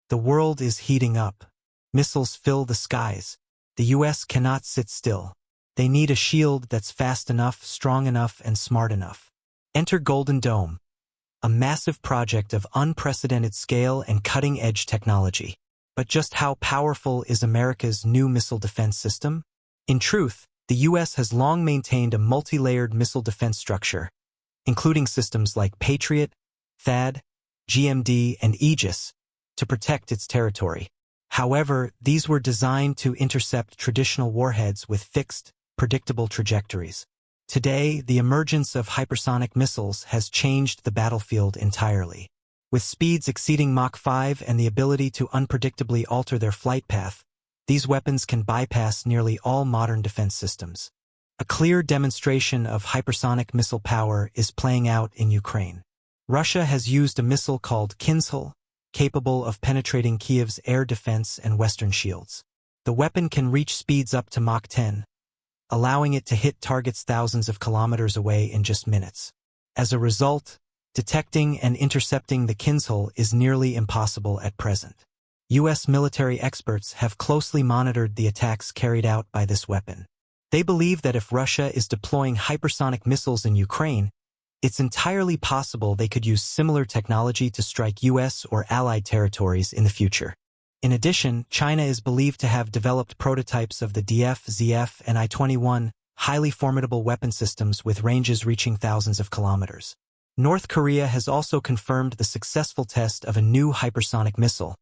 The world is heating up. Missiles fill the skies. The US cannot sit still. They need a shield that's fast enough, strong enough, and smart enough. Enter Golden Dome, a massive project of unprecedented scale and cutting-edge technology. But just how powerful is America's new missile defense system? In truth, the US has long maintained a multi-layered missile defense structure, including systems like Patriot, THAAD, GMD, and Aegis, to protect its territory. However, these were designed to intercept traditional warheads with fixed, predictable trajectories. Today, the emergence of hypersonic missiles has changed the battlefield entirely. With speeds exceeding Mach 5 and the ability to unpredictably alter their flight path, these weapons can bypass nearly all modern defense systems. A clear demonstration of hypersonic missile power is playing out in Ukraine. Russia has used a missile called Kinzhal, capable of penetrating Kiev's air defense and western shields. The weapon can reach speeds up to Mach 10, allowing it to hit targets thousands of kilometers away in just minutes. As a result, detecting and intercepting the Kinzhal is nearly impossible at present. U.S. military experts have closely monitored the attacks carried out by this weapon. They believe that if Russia is deploying hypersonic missiles in Ukraine, it's entirely possible they could use similar technology to strike U.S. or allied territories in the future. In addition, China is believed to have developed prototypes of the DF, ZF, and I-21, highly formidable weapon systems with ranges reaching thousands of kilometers. North Korea has also confirmed the successful test of a new hypersonic missile,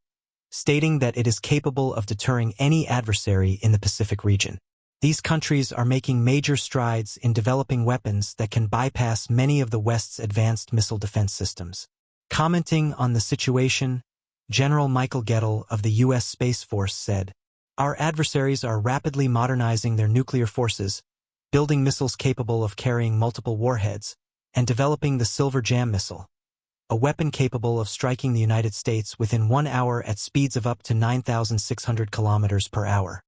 stating that it is capable of deterring any adversary in the Pacific region. These countries are making major strides in developing weapons that can bypass many of the West's advanced missile defense systems. Commenting on the situation, General Michael Gettle of the U.S. Space Force said, "Our adversaries are rapidly modernizing their nuclear forces, building missiles capable of carrying multiple warheads, and developing the Silver Jam missile, a weapon capable of striking the United States within 1 hour at speeds of up to 9,600 kilometers per hour.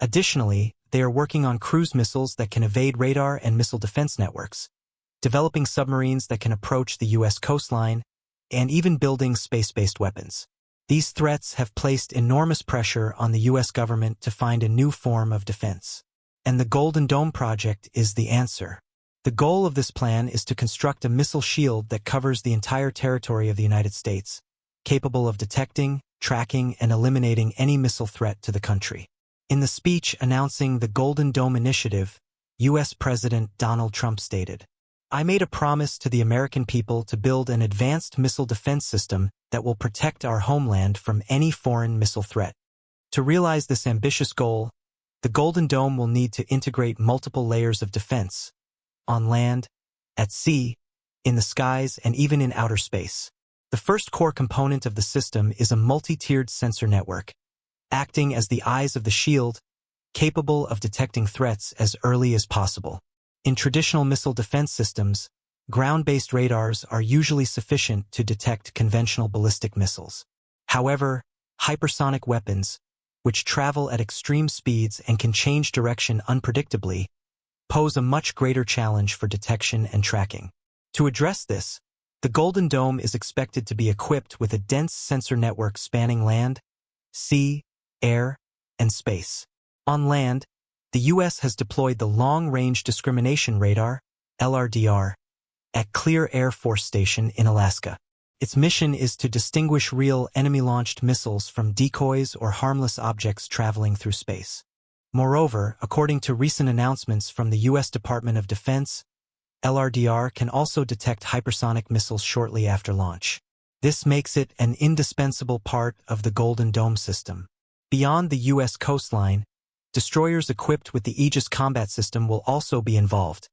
Additionally, they are working on cruise missiles that can evade radar and missile defense networks, developing submarines that can approach the U.S. coastline, and even building space-based weapons. These threats have placed enormous pressure on the U.S. government to find a new form of defense. And the Golden Dome project is the answer. The goal of this plan is to construct a missile shield that covers the entire territory of the United States, capable of detecting, tracking, and eliminating any missile threat to the country. In the speech announcing the Golden Dome initiative, U.S. President Donald Trump stated, "I made a promise to the American people to build an advanced missile defense system that will protect our homeland from any foreign missile threat. To realize this ambitious goal, the Golden Dome will need to integrate multiple layers of defense, on land, at sea, in the skies, and even in outer space. The first core component of the system is a multi-tiered sensor network, acting as the eyes of the shield, capable of detecting threats as early as possible. In traditional missile defense systems, ground-based radars are usually sufficient to detect conventional ballistic missiles. However, hypersonic weapons, which travel at extreme speeds and can change direction unpredictably, pose a much greater challenge for detection and tracking. To address this, the Golden Dome is expected to be equipped with a dense sensor network spanning land, sea, air, and space. On land, the U.S. has deployed the Long-Range Discrimination Radar, LRDR, at Clear Air Force Station in Alaska. Its mission is to distinguish real enemy-launched missiles from decoys or harmless objects traveling through space. Moreover, according to recent announcements from the U.S. Department of Defense, LRDR can also detect hypersonic missiles shortly after launch. This makes it an indispensable part of the Golden Dome system. Beyond the U.S. coastline, destroyers equipped with the Aegis combat system will also be involved,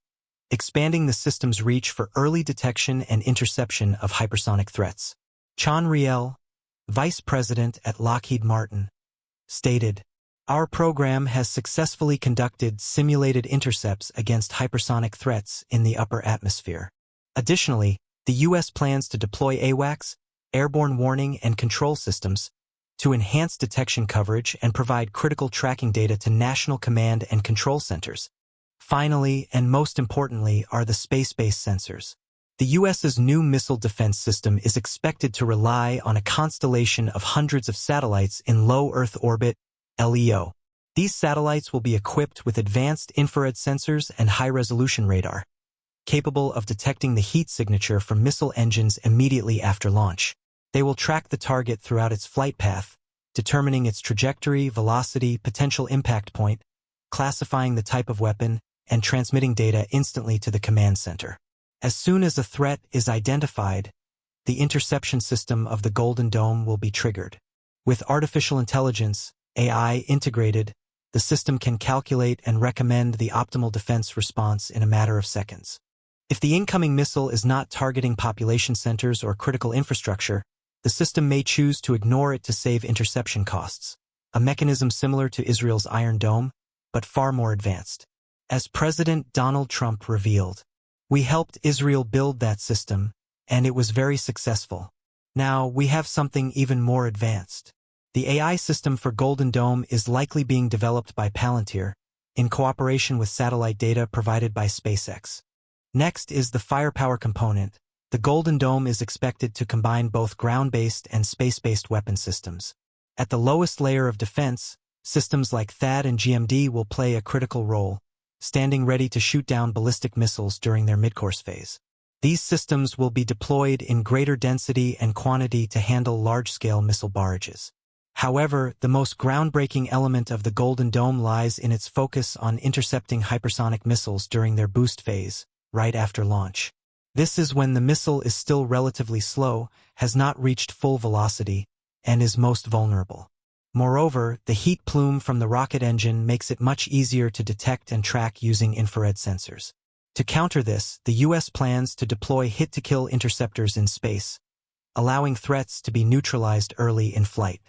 expanding the system's reach for early detection and interception of hypersonic threats. Chan Riel, vice president at Lockheed Martin, stated, "Our program has successfully conducted simulated intercepts against hypersonic threats in the upper atmosphere. Additionally, the U.S. plans to deploy AWACS, airborne warning and control systems, to enhance detection coverage and provide critical tracking data to national command and control centers. Finally, and most importantly, are the space-based sensors. The U.S.'s new missile defense system is expected to rely on a constellation of hundreds of satellites in low Earth orbit, LEO. These satellites will be equipped with advanced infrared sensors and high-resolution radar, capable of detecting the heat signature from missile engines immediately after launch. They will track the target throughout its flight path, determining its trajectory, velocity, potential impact point, classifying the type of weapon, and transmitting data instantly to the command center. As soon as a threat is identified, the interception system of the Golden Dome will be triggered. With artificial intelligence, AI, integrated, the system can calculate and recommend the optimal defense response in a matter of seconds. If the incoming missile is not targeting population centers or critical infrastructure, the system may choose to ignore it to save interception costs, a mechanism similar to Israel's Iron Dome, but far more advanced. As President Donald Trump revealed, "We helped Israel build that system, and it was very successful. Now we have something even more advanced." The AI system for Golden Dome is likely being developed by Palantir, in cooperation with satellite data provided by SpaceX. Next is the firepower component. The Golden Dome is expected to combine both ground-based and space-based weapon systems. At the lowest layer of defense, systems like THAAD and GMD will play a critical role, standing ready to shoot down ballistic missiles during their midcourse phase. These systems will be deployed in greater density and quantity to handle large-scale missile barrages. However, the most groundbreaking element of the Golden Dome lies in its focus on intercepting hypersonic missiles during their boost phase, right after launch. This is when the missile is still relatively slow, has not reached full velocity, and is most vulnerable. Moreover, the heat plume from the rocket engine makes it much easier to detect and track using infrared sensors. To counter this, the U.S. plans to deploy hit-to-kill interceptors in space, allowing threats to be neutralized early in flight.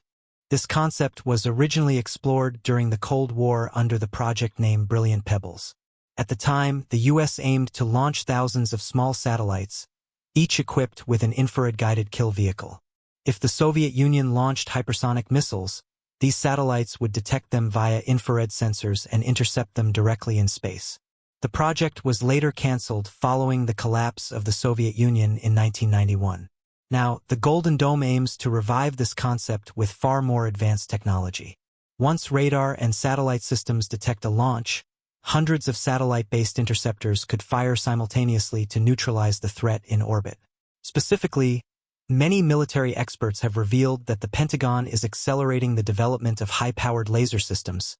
This concept was originally explored during the Cold War under the project name Brilliant Pebbles. At the time, the U.S. aimed to launch thousands of small satellites, each equipped with an infrared-guided kill vehicle. If the Soviet Union launched hypersonic missiles, these satellites would detect them via infrared sensors and intercept them directly in space. The project was later cancelled following the collapse of the Soviet Union in 1991. Now, the Golden Dome aims to revive this concept with far more advanced technology. Once radar and satellite systems detect a launch, hundreds of satellite-based interceptors could fire simultaneously to neutralize the threat in orbit. Specifically, many military experts have revealed that the Pentagon is accelerating the development of high-powered laser systems,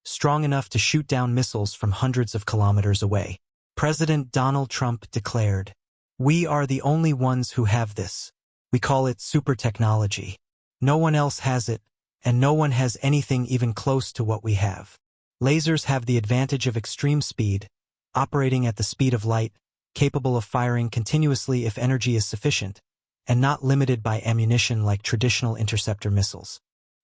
strong enough to shoot down missiles from hundreds of kilometers away. President Donald Trump declared, "We are the only ones who have this. We call it super technology. No one else has it, and no one has anything even close to what we have. Lasers have the advantage of extreme speed, operating at the speed of light, capable of firing continuously if energy is sufficient, and not limited by ammunition like traditional interceptor missiles.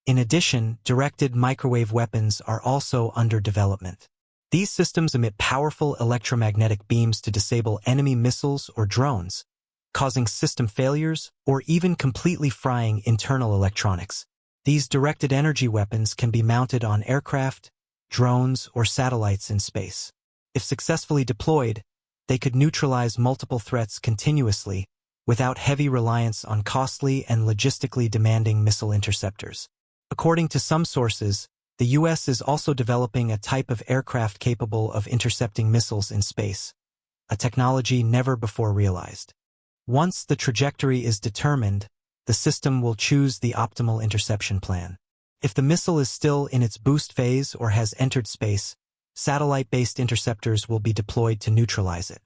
In addition, directed microwave weapons are also under development. These systems emit powerful electromagnetic beams to disable enemy missiles or drones, causing system failures or even completely frying internal electronics. These directed energy weapons can be mounted on aircraft, drones, or satellites in space. If successfully deployed, they could neutralize multiple threats continuously without heavy reliance on costly and logistically demanding missile interceptors. According to some sources, the U.S. is also developing a type of aircraft capable of intercepting missiles in space, a technology never before realized. Once the trajectory is determined, the system will choose the optimal interception plan. If the missile is still in its boost phase or has entered space, satellite-based interceptors will be deployed to neutralize it.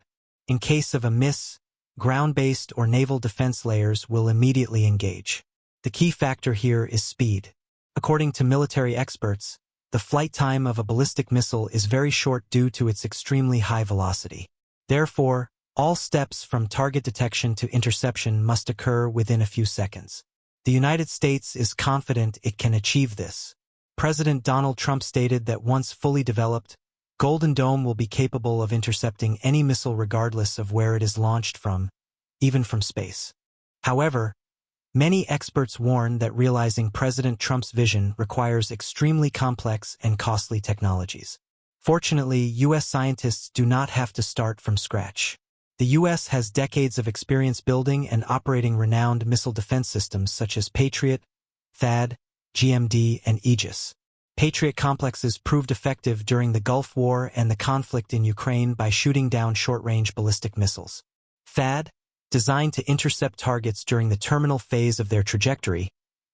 In case of a miss, ground-based or naval defense layers will immediately engage. The key factor here is speed. According to military experts, the flight time of a ballistic missile is very short due to its extremely high velocity. Therefore, all steps from target detection to interception must occur within a few seconds. The United States is confident it can achieve this. President Donald Trump stated that once fully developed, Golden Dome will be capable of intercepting any missile regardless of where it is launched from, even from space. However, many experts warn that realizing President Trump's vision requires extremely complex and costly technologies. Fortunately, U.S. scientists do not have to start from scratch. The U.S. has decades of experience building and operating renowned missile defense systems such as Patriot, THAAD, GMD, and Aegis. Patriot complexes proved effective during the Gulf War and the conflict in Ukraine by shooting down short-range ballistic missiles. THAAD, designed to intercept targets during the terminal phase of their trajectory,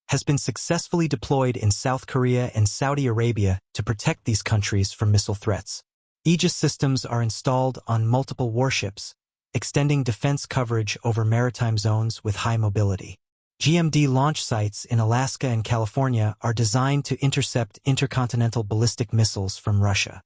has been successfully deployed in South Korea and Saudi Arabia to protect these countries from missile threats. Aegis systems are installed on multiple warships, extending defense coverage over maritime zones with high mobility. GMD launch sites in Alaska and California are designed to intercept intercontinental ballistic missiles from Russia.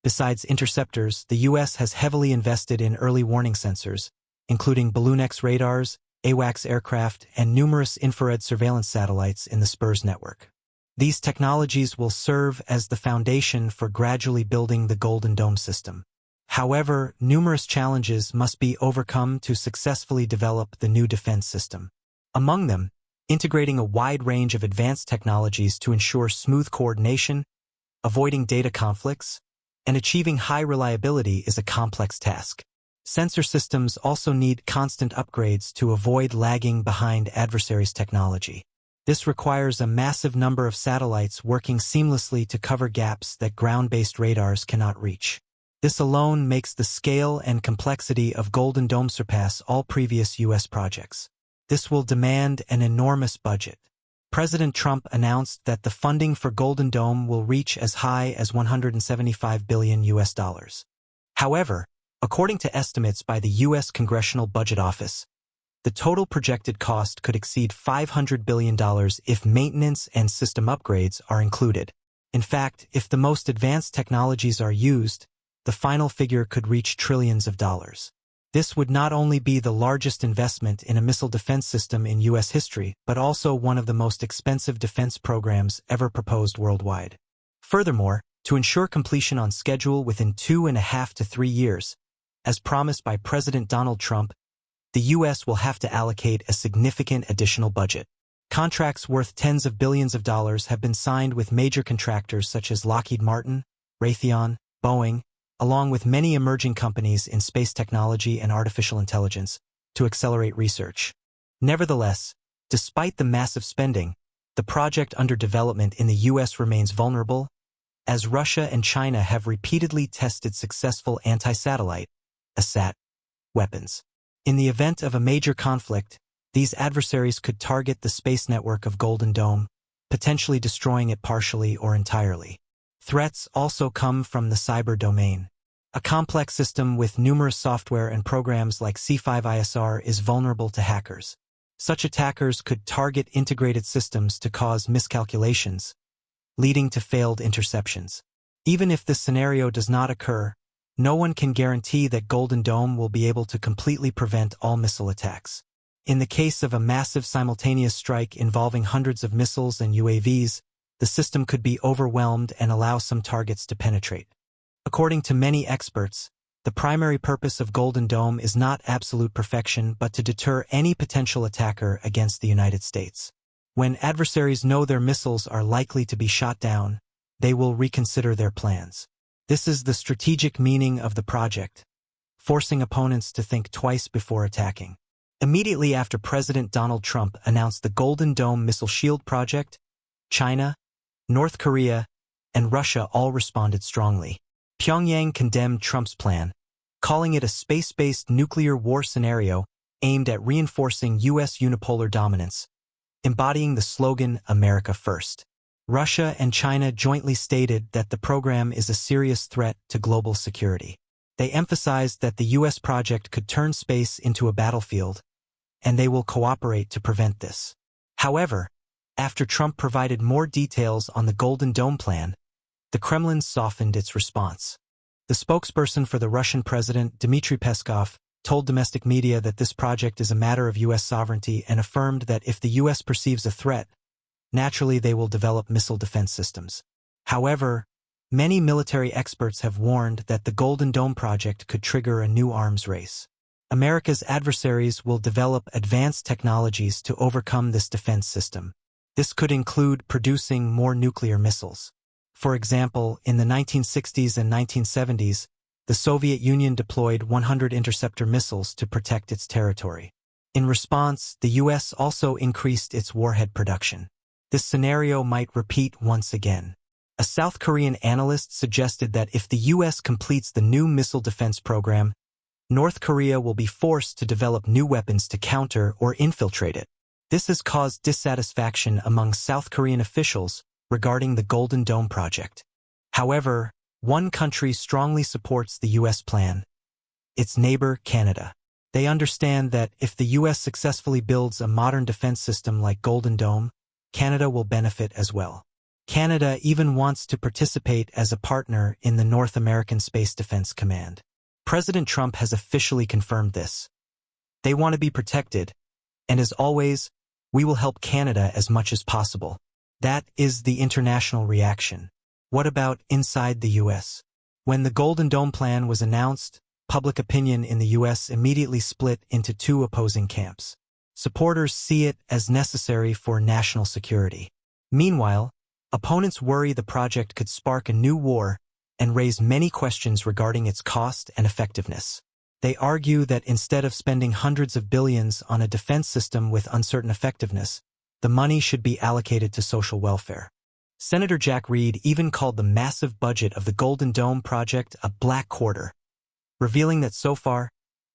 Besides interceptors, the U.S. has heavily invested in early warning sensors, including BalloonX radars, AWACS aircraft, and numerous infrared surveillance satellites in the SPIRS network. These technologies will serve as the foundation for gradually building the Golden Dome system. However, numerous challenges must be overcome to successfully develop the new defense system. Among them, integrating a wide range of advanced technologies to ensure smooth coordination, avoiding data conflicts, and achieving high reliability is a complex task. Sensor systems also need constant upgrades to avoid lagging behind adversaries' technology. This requires a massive number of satellites working seamlessly to cover gaps that ground-based radars cannot reach. This alone makes the scale and complexity of Golden Dome surpass all previous U.S. projects. This will demand an enormous budget. President Trump announced that the funding for Golden Dome will reach as high as $175 billion. However, according to estimates by the U.S. Congressional Budget Office, the total projected cost could exceed $500 billion if maintenance and system upgrades are included. In fact, if the most advanced technologies are used, the final figure could reach trillions of dollars. This would not only be the largest investment in a missile defense system in U.S. history, but also one of the most expensive defense programs ever proposed worldwide. Furthermore, to ensure completion on schedule within 2.5 to 3 years, as promised by President Donald Trump, the U.S. will have to allocate a significant additional budget. Contracts worth tens of billions of dollars have been signed with major contractors such as Lockheed Martin, Raytheon, Boeing, along with many emerging companies in space technology and artificial intelligence, to accelerate research. Nevertheless, despite the massive spending, the project under development in the U.S. remains vulnerable, as Russia and China have repeatedly tested successful anti-satellite (ASAT) weapons. In the event of a major conflict, these adversaries could target the space network of Golden Dome, potentially destroying it partially or entirely. Threats also come from the cyber domain. A complex system with numerous software and programs like C5ISR is vulnerable to hackers. Such attackers could target integrated systems to cause miscalculations, leading to failed interceptions. Even if this scenario does not occur, no one can guarantee that Golden Dome will be able to completely prevent all missile attacks. In the case of a massive simultaneous strike involving hundreds of missiles and UAVs, the system could be overwhelmed and allow some targets to penetrate. According to many experts, the primary purpose of Golden Dome is not absolute perfection but to deter any potential attacker against the United States. When adversaries know their missiles are likely to be shot down, they will reconsider their plans. This is the strategic meaning of the project, forcing opponents to think twice before attacking. Immediately after President Donald Trump announced the Golden Dome Missile Shield project, China, North Korea, and Russia all responded strongly. Pyongyang condemned Trump's plan, calling it a space-based nuclear war scenario aimed at reinforcing U.S. unipolar dominance, embodying the slogan "America First." Russia and China jointly stated that the program is a serious threat to global security. They emphasized that the U.S. project could turn space into a battlefield, and they will cooperate to prevent this. However, after Trump provided more details on the Golden Dome plan, the Kremlin softened its response. The spokesperson for the Russian president, Dmitry Peskov, told domestic media that this project is a matter of U.S. sovereignty and affirmed that if the U.S. perceives a threat, naturally they will develop missile defense systems. However, many military experts have warned that the Golden Dome project could trigger a new arms race. America's adversaries will develop advanced technologies to overcome this defense system. This could include producing more nuclear missiles. For example, in the 1960s and 1970s, the Soviet Union deployed 100 interceptor missiles to protect its territory. In response, the U.S. also increased its warhead production. This scenario might repeat once again. A South Korean analyst suggested that if the U.S. completes the new missile defense program, North Korea will be forced to develop new weapons to counter or infiltrate it. This has caused dissatisfaction among South Korean officials regarding the Golden Dome project. However, one country strongly supports the U.S. plan: its neighbor, Canada. They understand that if the U.S. successfully builds a modern defense system like Golden Dome, Canada will benefit as well. Canada even wants to participate as a partner in the North American Space Defense Command. President Trump has officially confirmed this. They want to be protected, and as always, we will help Canada as much as possible. That is the international reaction. What about inside the U.S.? When the Golden Dome plan was announced, public opinion in the U.S. immediately split into two opposing camps. Supporters see it as necessary for national security. Meanwhile, opponents worry the project could spark a new war and raise many questions regarding its cost and effectiveness. They argue that instead of spending hundreds of billions on a defense system with uncertain effectiveness, the money should be allocated to social welfare. Senator Jack Reed even called the massive budget of the Golden Dome project a black quarter, revealing that so far,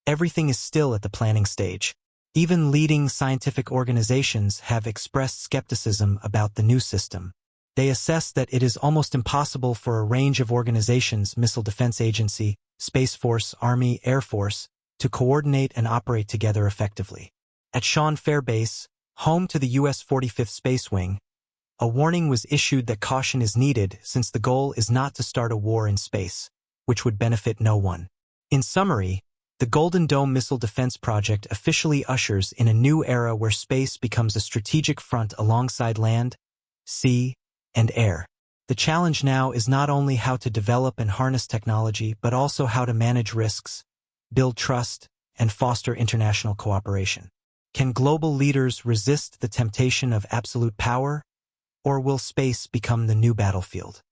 everything is still at the planning stage. Even leading scientific organizations have expressed skepticism about the new system. They assess that it is almost impossible for a range of organizations, Missile Defense Agency, Space Force, Army, Air Force, to coordinate and operate together effectively. At Sean Fair Base, home to the U.S. 45th Space Wing, a warning was issued that caution is needed since the goal is not to start a war in space, which would benefit no one. In summary, the Golden Dome missile defense project officially ushers in a new era where space becomes a strategic front alongside land, sea, and air. The challenge now is not only how to develop and harness technology, but also how to manage risks, build trust, and foster international cooperation. Can global leaders resist the temptation of absolute power, or will space become the new battlefield?